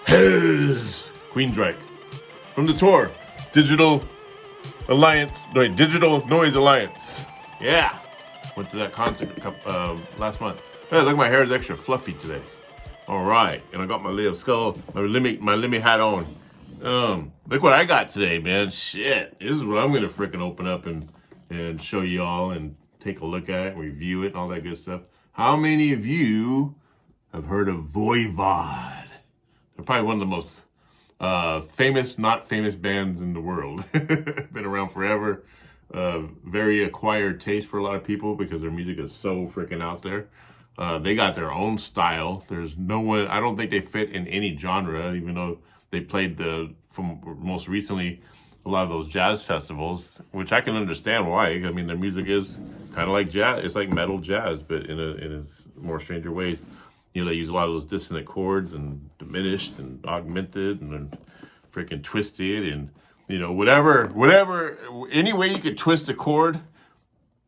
Queensryche from the tour Digital Noise Alliance. Yeah, went to that concert last month. Hey, look, my hair is extra fluffy today. All right, and I got my little skull, my Lemmy hat on. Look what I got today, man. Shit, this is what I'm gonna freaking open up and show y'all and take a look at it, review it, and all that good stuff. How many of you have heard of VOIVOD? They're probably one of the most famous, not famous bands in the world. Been around forever. Very acquired taste for a lot of people because their music is so freaking out there. They got their own style. There's no one, I don't think they fit in any genre, even though they played from most recently, a lot of those jazz festivals, which I can understand why. I mean, their music is kind of like jazz. It's like metal jazz, but in a more stranger ways. You know, they use a lot of those dissonant chords and diminished and augmented and then freaking twisted and, you know, whatever, any way you could twist a chord,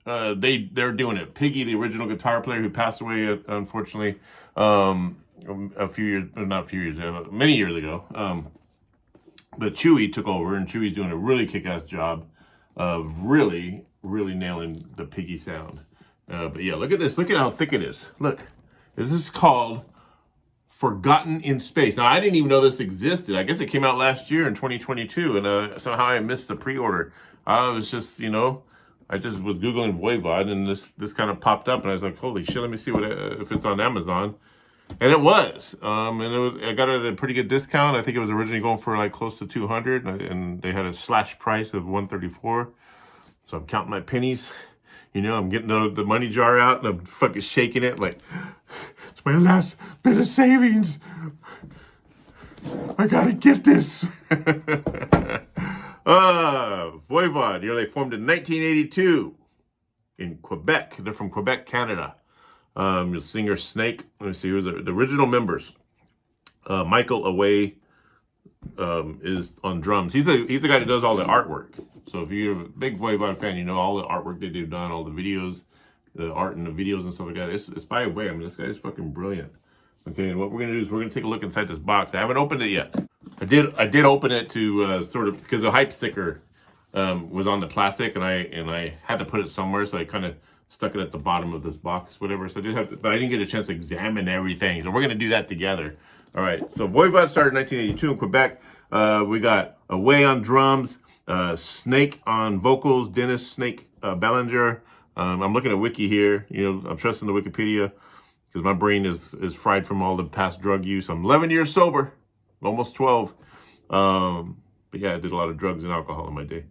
they're doing it. Piggy, the original guitar player who passed away, unfortunately, many years ago. But Chewy took over, and Chewy's doing a really kick-ass job of really nailing the Piggy sound. But yeah, look at this. Look at how thick it is. Look, this is called Forgotten in Space. Now, I didn't even know this existed. I guess it came out last year in 2022, and somehow I missed the pre-order. I was just, you know, I just was Googling VOIVOD, and this kind of popped up, and I was like, holy shit, let me see if it's on Amazon. And it was. I got it at a pretty good discount. I think it was originally going for like close to 200, and they had a slash price of 134. So I'm counting my pennies. You know, I'm getting the money jar out, and I'm fucking shaking it like, it's my last bit of savings. I gotta get this. VOIVOD, you know, they formed in 1982 in Quebec. They're from Quebec, Canada. The singer Snake, let me see, who's the original members. Michael Away is on drums. He's the guy that does all the artwork. So if you're a big VOIVOD fan, you know all the artwork they do done, all the videos, the art and the videos and stuff like that. It's by Away. I mean, this guy is fucking brilliant. Okay, and what we're gonna do is we're gonna take a look inside this box. I haven't opened it yet. I did open it to sort of because the hype sticker was on the plastic, and I had to put it somewhere, so I kind of stuck it at the bottom of this box, whatever. So I did have to, but I didn't get a chance to examine everything. So we're gonna do that together. All right. So VOIVOD started in 1982 in Quebec. We got Away on drums, Snake on vocals, Dennis Snake Bellinger. I'm looking at Wiki here. You know, I'm trusting the Wikipedia because my brain is fried from all the past drug use. I'm 11 years sober, almost 12. But yeah, I did a lot of drugs and alcohol in my day.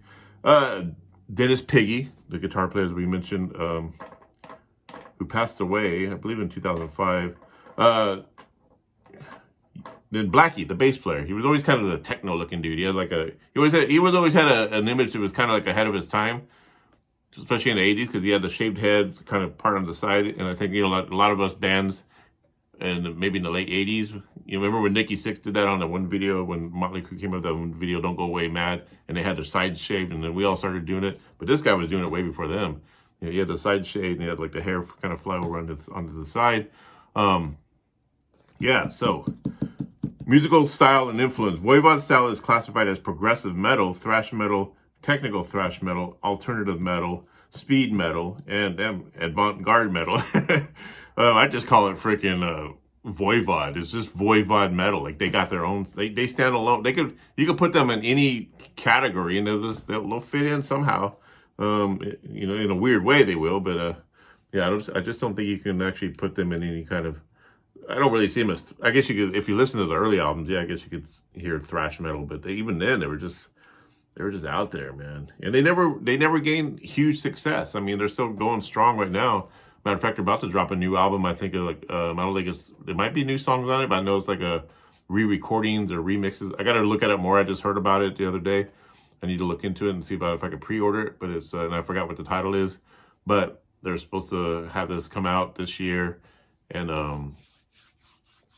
Dennis Piggy, the guitar player, as we mentioned, who passed away, I believe, in 2005. Then Blackie, the bass player. He was always kind of the techno-looking dude. He had like he always had an image that was kind of like ahead of his time, especially in the 80s, because he had the shaved head kind of part on the side. And I think, you know, a lot of us bands, and maybe in the late 80s, you remember when Nikki Sixx did that on that one video, when Motley Crue came up with that one video, Don't Go Away Mad, and they had their sides shaved, and then we all started doing it. But this guy was doing it way before them. You know, he had the side shade, and he had like the hair kind of fly over onto the side. Yeah, so musical style and influence. VOIVOD style is classified as progressive metal, thrash metal, technical thrash metal, alternative metal, speed metal, and avant-garde metal. I just call it freaking VOIVOD. It's just VOIVOD metal. Like they got their own. They stand alone. You could put them in any category, and they'll fit in somehow. You know, in a weird way they will. But yeah, I just don't think you can actually put them in any kind of. I don't really see them as. I guess you could, if you listen to the early albums. Yeah, I guess you could hear thrash metal. But even then, they were just out there, man. And they never gained huge success. I mean, they're still going strong right now. Matter of fact, they're about to drop a new album. I think I don't think there might be new songs on it, but I know it's like a re-recordings or remixes. I got to look at it more. I just heard about it the other day. I need to look into it and see about if I could pre-order it. But it's and I forgot what the title is. But they're supposed to have this come out this year, and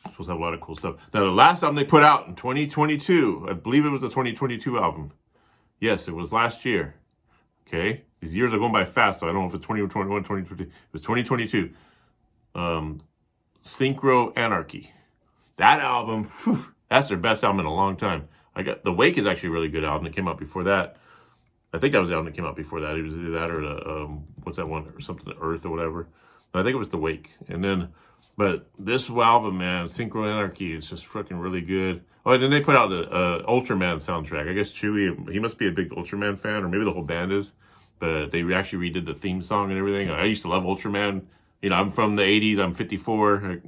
supposed to have a lot of cool stuff. Now, the last album they put out in 2022, I believe it was a 2022 album. Yes, it was last year. Okay, these years are going by fast, so I don't know if it's 2021, 2022. It was 2022. Synchro Anarchy. That album, That's their best album in a long time. I got The Wake is actually a really good album that came out before that. I think that was the album that came out before that. It was either that or the what's that one, or something, the Earth or whatever. But I think it was The Wake. And then, but this album, man, Synchro Anarchy, is just freaking really good. Oh, and then they put out the Ultraman soundtrack. I guess Chewie, he must be a big Ultraman fan, or maybe the whole band is. But they actually redid the theme song and everything. I used to love Ultraman. You know, I'm from the 80s. I'm 54. I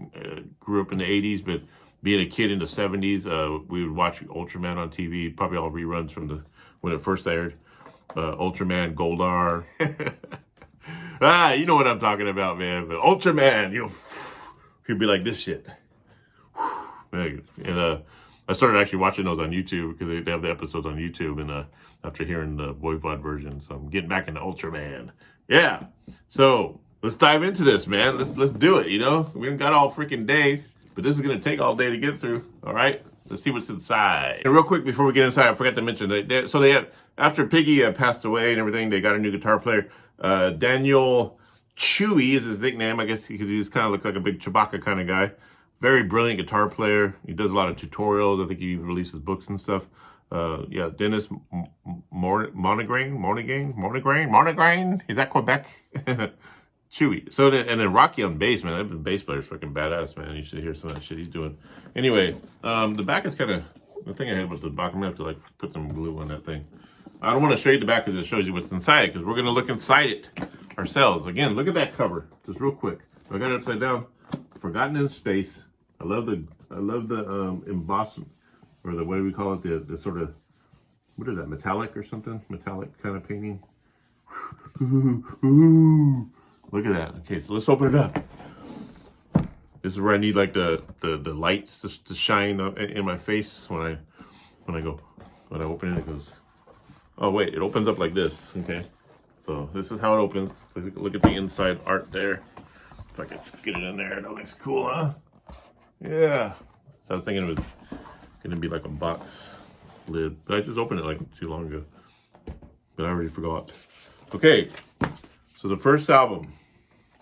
grew up in the 80s, but being a kid in the 70s, we would watch Ultraman on TV, probably all reruns from when it first aired. Ultraman, Goldar. You know what I'm talking about, man. But Ultraman, you know, he'd be like this shit. And I started actually watching those on YouTube because they have the episodes on YouTube, and after hearing the VOIVOD version, so I'm getting back into Ultraman. Yeah. So let's dive into this, man. Let's do it. You know, we haven't got all freaking day, but this is gonna take all day to get through. All right. Let's see what's inside. And real quick before we get inside, I forgot to mention they had, after Piggy passed away and everything, they got a new guitar player. Daniel Chewy is his nickname, I guess, because he just kind of looked like a big Chewbacca kind of guy. Very brilliant guitar player. He does a lot of tutorials. I think he releases books and stuff. Yeah, Dennis Monograin. Is that Quebec? Chewy. So and then Rocky on bass, man. That bass player's fucking badass, man. You should hear some of that shit he's doing. Anyway, the back is kind of, the thing I had with the back, I'm gonna have to like put some glue on that thing. I don't want to show you the back because it shows you what's inside, because we're gonna look inside it ourselves. Again, look at that cover, just real quick. I got it upside down. Forgotten in Space. I love the embossment, or the, what do we call it? The sort of, what is that? Metallic or something? Metallic kind of painting. Ooh. Look at that. Okay, so let's open it up. This is where I need like the lights to shine in my face when I open it. It goes. Oh wait, it opens up like this. Okay, so this is how it opens. Look at the inside art there. If I can get it in there, that looks cool, huh? Yeah. So I was thinking it was gonna be like a box lid, but I just opened it like too long ago. But I already forgot. Okay, so the first album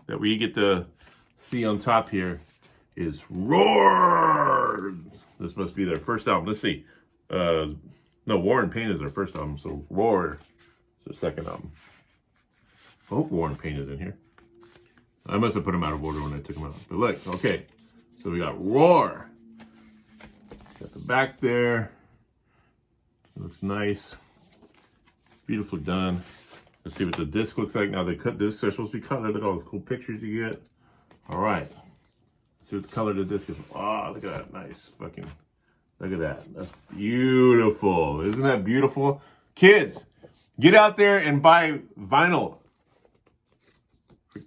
that we get to see on top here is Roar. This must be their first album. Let's see. No, War and Pain is their first album, so Roar is their second album. I hope War and Pain is in here. I must have put them out of order when I took them out. But look, okay. So we got Roar. Got the back there. It looks nice. Beautifully done. Let's see what the disc looks like. Now they cut discs. They're supposed to be colored. Look at all those cool pictures you get. All right. Let's see what the color of the disc is. Oh, look at that. Nice. Fucking, look at that. That's beautiful. Isn't that beautiful? Kids, get out there and buy vinyl.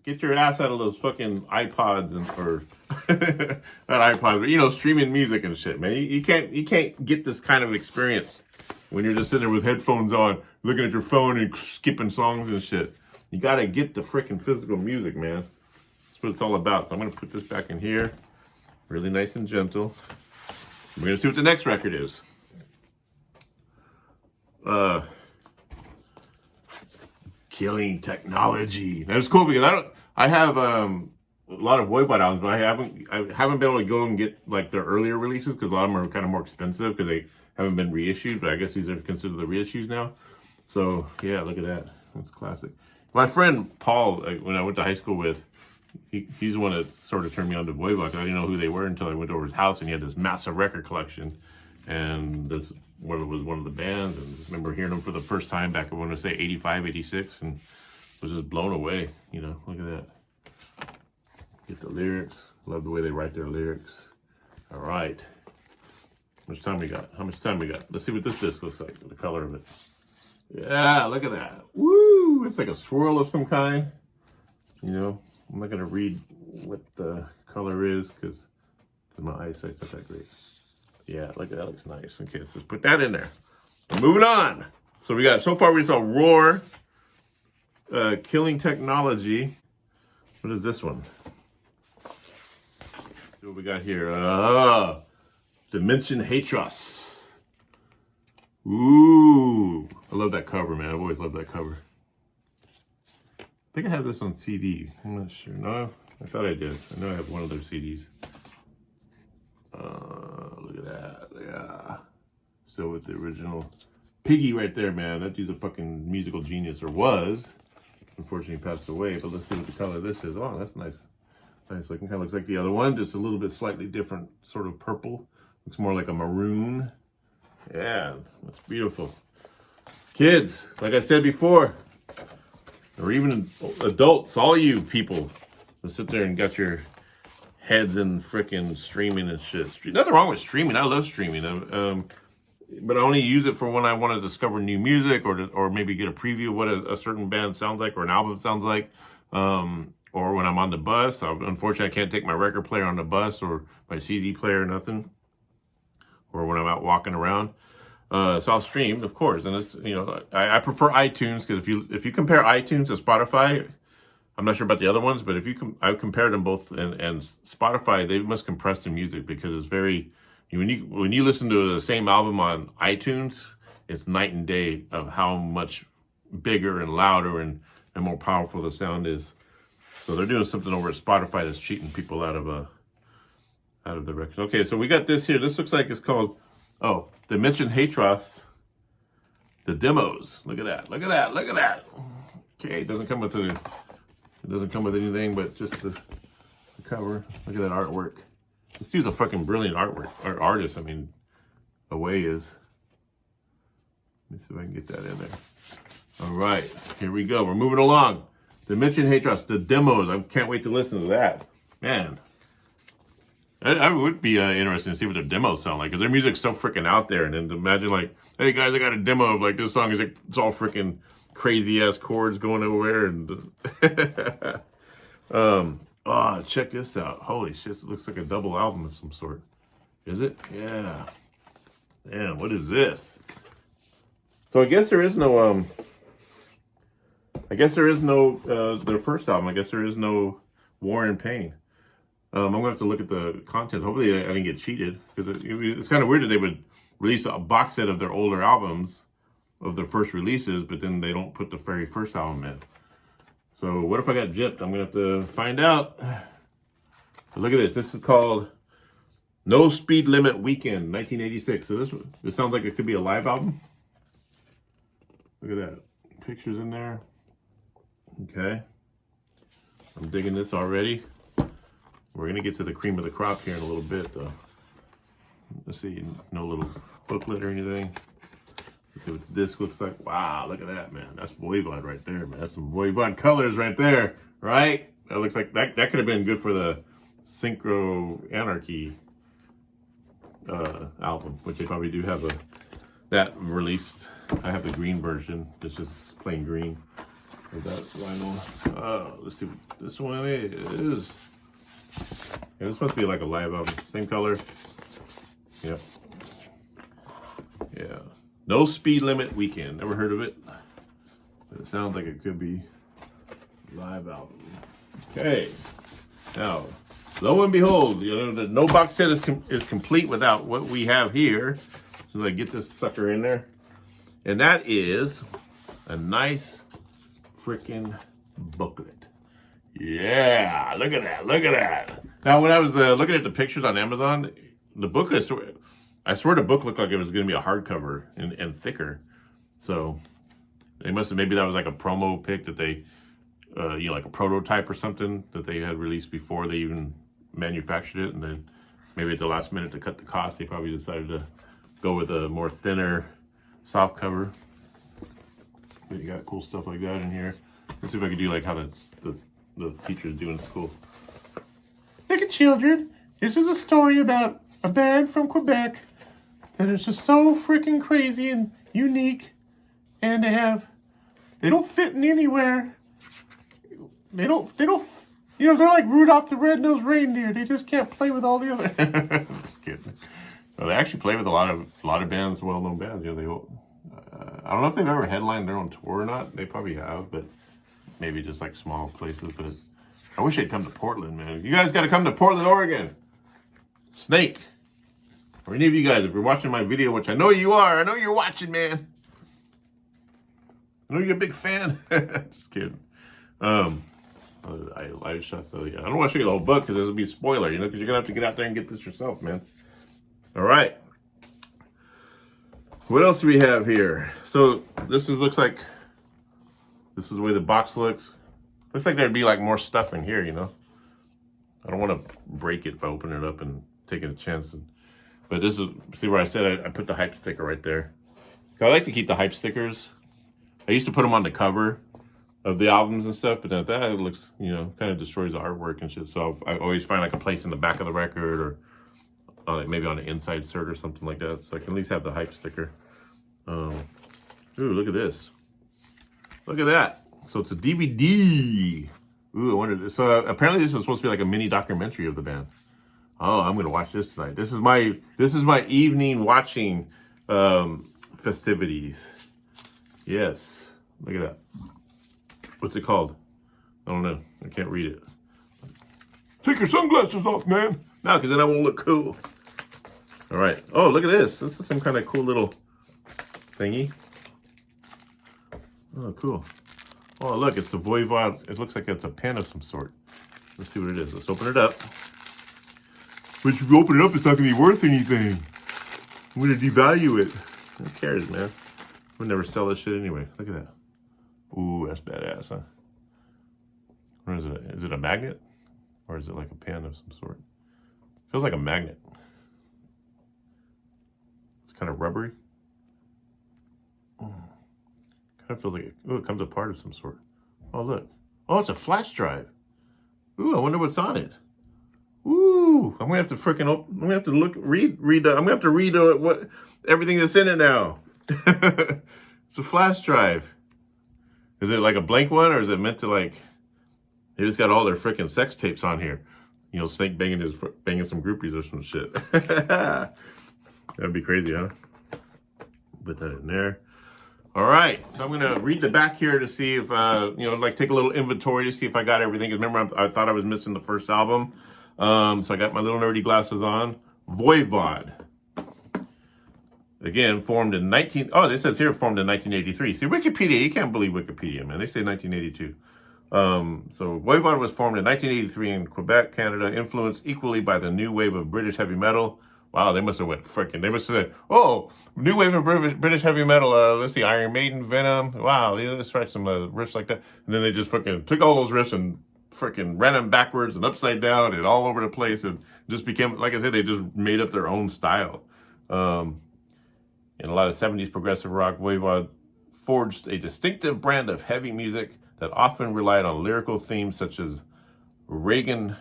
Get your ass out of those fucking iPods or not iPods, but you know, streaming music and shit, man. You can't get this kind of experience when you're just sitting there with headphones on, looking at your phone and skipping songs and shit. You gotta get the freaking physical music, man. That's what it's all about. So I'm gonna put this back in here, really nice and gentle. We're gonna see what the next record is. Killing Technology. That's cool because I have a lot of VOIVOD albums, but I haven't been able to go and get like their earlier releases because a lot of them are kind of more expensive because they haven't been reissued. But I guess these are considered the reissues now. So yeah, look at that. That's classic. My friend Paul, when I went to high school with, he's the one that sort of turned me on to VOIVOD. I didn't know who they were until I went over his house and he had this massive record collection, and this was one of the bands, and I just remember hearing them for the first time back, I want to say 85, 86, and was just blown away. You know, look at that. Get the lyrics. Love the way they write their lyrics. All right. How much time we got? How much time we got? Let's see what this disc looks like, the color of it. Yeah, look at that. Woo! It's like a swirl of some kind. You know, I'm not going to read what the color is because my eyesight's not that great. Yeah, look at that. Looks nice. Okay, so let's put that in there. Moving on. So we got, so far we saw Roar, Killing Technology. What is this one? See what we got here. Dimension Hatros. Ooh, I love that cover, man. I've always loved that cover. I think I have this on CD. I'm not sure. No, I thought I did. I know I have one of their CDs. Look at that. Still with the original Piggy right there, man. That dude's a fucking musical genius, or was. Unfortunately, he passed away. But let's see what the color this is. Oh, that's nice. Nice looking. Kind of looks like the other one, just a little bit slightly different sort of purple. Looks more like a maroon. Yeah, that's beautiful. Kids, like I said before, or even adults, all you people that sit there and got your heads in frickin' streaming and shit. Nothing wrong with streaming. I love streaming. But I only use it for when I want to discover new music, or maybe get a preview of what a certain band sounds like or an album sounds like. Or when I'm on the bus. Unfortunately, I can't take my record player on the bus or my CD player or nothing. Or when I'm out walking around. So I'll stream, of course. And it's, you know, I prefer iTunes, because if you compare iTunes to Spotify, I'm not sure about the other ones, but I've compared them both, and Spotify, they must compress the music, because it's very, when you listen to the same album on iTunes, it's night and day of how much bigger and louder and more powerful the sound is. So they're doing something over at Spotify that's cheating people out of the record. Okay, so we got this here. This looks like it's called, Dimension Hatros, the demos. Look at that. Look at that. Look at that. Okay, it doesn't come with anything but just the cover. Look at that artwork. This dude's a fucking brilliant artist. I mean, Away is. Let me see if I can get that in there. All right, here we go. We're moving along. Dimension Hatros, the demos. I can't wait to listen to that. Man, I would be interested to see what their demos sound like, because their music's so freaking out there. And then to imagine, like, hey guys, I got a demo of, like, this song is like, it's all freaking crazy ass chords going everywhere. And check this out. Holy shit, it looks like a double album of some sort. Is it? Yeah. Damn, what is this? So I guess there is no their first album. I guess there is no War and Pain. I'm gonna have to look at the content. Hopefully I didn't get cheated, because it's kind of weird that they would release a box set of their older albums, of their first releases, but then they don't put the very first album in. So what if I got gypped? I'm gonna have to find out. But look at this. This is called No Speed Limit Weekend, 1986. So this sounds like it could be a live album. Look at that. Pictures in there. Okay. I'm digging this already. We're going to get to the cream of the crop here in a little bit, though. Let's see. No little booklet or anything. Let's see what the disc looks like. Wow, look at that, man. That's Voivod right there, man. That's some Voivod colors right there, right? That looks like that could have been good for the Synchro Anarchy album, which they probably do have that released. I have the green version. It's just plain green. That vinyl. Oh, let's see what this one is. Yeah, this must be like a live album. Same color. Yep. Yeah. No Speed Limit Weekend. Never heard of it. But it sounds like it could be a live album. Okay. Now, lo and behold, the no box set is complete without what we have here. So I get this sucker in there. And that is a nice freaking booklet. Yeah, look at that. Look at that. Now, when I was looking at the pictures on Amazon, the booklet, I swear the book looked like it was going to be a hardcover and thicker. So they must have, maybe that was like a promo pic that they, like a prototype or something that they had released before they even manufactured it. And then maybe at the last minute to cut the cost, they probably decided to go with a more thinner soft cover. But you got cool stuff like that in here. Let's see if I can do like how the teacher's doing school. Look at children. This is a story about a band from Quebec that is just so freaking crazy and unique, and they don't fit in anywhere. They don't. They're like Rudolph the Red-Nosed Reindeer. They just can't play with all the other. Just kidding. Well, they actually play with a lot of bands, well-known bands. I don't know if they've ever headlined their own tour or not. They probably have, but maybe just like small places. But I wish they'd come to Portland, man. You guys got to come to Portland, Oregon. Snake, or any of you guys, if you're watching my video, which I know you are. I know you're watching, man. I know you're a big fan. Just kidding. I shot so yeah. I don't want to show you the whole book because this will be a spoiler, because you're gonna have to get out there and get this yourself, man. All right. What else do we have here? So looks like, this is the way the box looks. Looks like there'd be like more stuff in here, you know. I don't want to break it by opening it up and taking a chance. But this is, see where I said I put the hype sticker right there. I like to keep the hype stickers. I used to put them on the cover of the albums and stuff, but then that it looks, you know, kind of destroys the artwork and shit. So I always find like a place in the back of the record or on maybe on an inside cert or something like that. So I can at least have the hype sticker. Ooh, look at this. Look at that. So it's a DVD. Ooh, I wondered. So apparently this is supposed to be like a mini documentary of the band. Oh, I'm gonna watch this tonight. This is my evening watching festivities. Yes. Look at that. What's it called? I don't know. I can't read it. Take your sunglasses off, man. No, because then I won't look cool. All right. Oh, look at this. This is some kind of cool little thingy. Oh, cool. Oh, look, it's the VOIVOD. It looks like it's a pen of some sort. Let's see what it is. Let's open it up. But if you open it up, it's not going to be worth anything. I'm going to devalue it. Who cares, man? We'll never sell this shit anyway. Look at that. Ooh, that's badass, huh? What is it? Is it a magnet? Or is it like a pen of some sort? Feels like a magnet. It's kind of rubbery. Kind of feels like it comes apart of some sort. Oh, look. Oh, it's a flash drive. Ooh, I wonder what's on it. Ooh, I'm gonna have to freaking I'm gonna have to read. I'm gonna have to read what everything that's in it now. It's a flash drive. Is it like a blank one, or is it meant to like? They just got all their freaking sex tapes on here. You know, Snake banging some groupies or some shit. That'd be crazy, huh? Put that in there. All right, so I'm gonna read the back here to see if you know, like take a little inventory to see if I got everything. Because remember, I thought I was missing the first album, so I got my little nerdy glasses on. VOIVOD. Again, formed in it says here formed in 1983. See, Wikipedia, you can't believe Wikipedia, man. They say 1982. So VOIVOD was formed in 1983 in Quebec, Canada, influenced equally by the new wave of British heavy metal. Wow, they must have went freaking. They must have said, "Oh, new wave of British heavy metal. Let's see, Iron Maiden, Venom. Wow, let's write some riffs like that." And then they just freaking took all those riffs and freaking ran them backwards and upside down and all over the place, and just became, like I said, they just made up their own style. In a lot of 70s progressive rock, VOIVOD forged a distinctive brand of heavy music that often relied on lyrical themes such as Reagan-era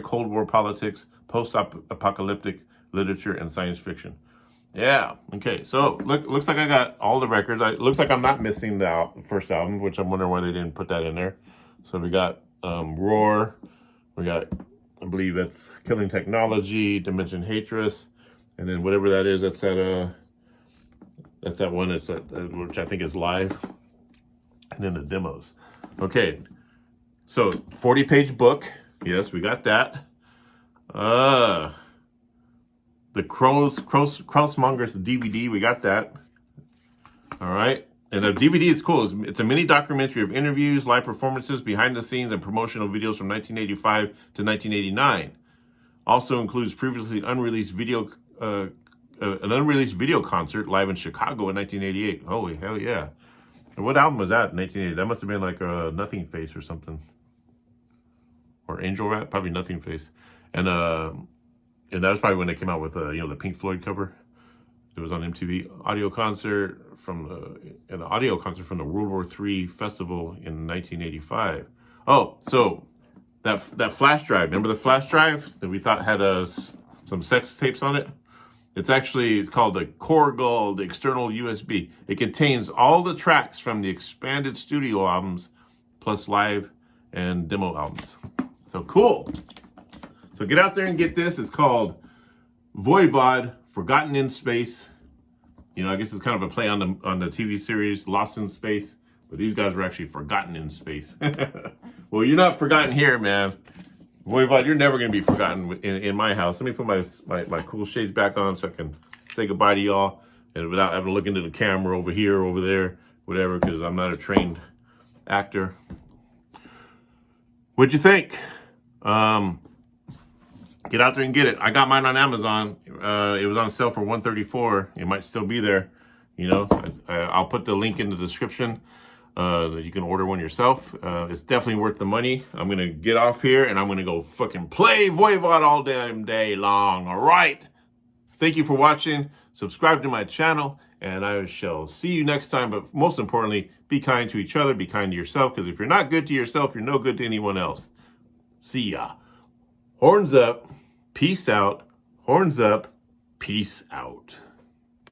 Cold War politics, post-apocalyptic literature, and science fiction. Yeah, okay, so looks like I got all the records. Looks like I'm not missing the first album, which I'm wondering why they didn't put that in there. So we got Roar, we got, I believe that's Killing Technology, Dimension Hatred, and then whatever that is, that's that one, which I think is Live, and then the demos. Okay, so 40-page book. Yes, we got that. The Krausmonger's DVD, we got that. All right. And the DVD is cool. It's a mini documentary of interviews, live performances, behind the scenes, and promotional videos from 1985 to 1989. Also includes previously unreleased an unreleased video concert live in Chicago in 1988. Holy hell yeah. And what album was that in 1980? That must have been like a Nothing Face or something. Or Angel Rat, probably Nothing Face. And that was probably when they came out with you know, the Pink Floyd cover. It was on MTV. Audio concert from the World War III festival in 1985. Oh, so that flash drive. Remember the flash drive that we thought had some sex tapes on it? It's actually called the Core Gold External USB. It contains all the tracks from the expanded studio albums, plus live and demo albums. So cool. So get out there and get this. It's called VOIVOD, Forgotten in Space. You know, I guess it's kind of a play on the TV series Lost in Space, but these guys were actually forgotten in space. Well, you're not forgotten here, man. VOIVOD, you're never going to be forgotten in my house. Let me put my cool shades back on so I can say goodbye to y'all, and without having to look into the camera over here, over there, whatever, because I'm not a trained actor. What'd you think? Get out there and get it. I got mine on Amazon. It was on sale for $134. It might still be there. You know, I'll put the link in the description. You can order one yourself. It's definitely worth the money. I'm going to get off here and I'm going to go fucking play Voivod all damn day long. All right. Thank you for watching. Subscribe to my channel and I shall see you next time. But most importantly, be kind to each other. Be kind to yourself, because if you're not good to yourself, you're no good to anyone else. See ya. Horns up. Peace out. Horns up. Peace out.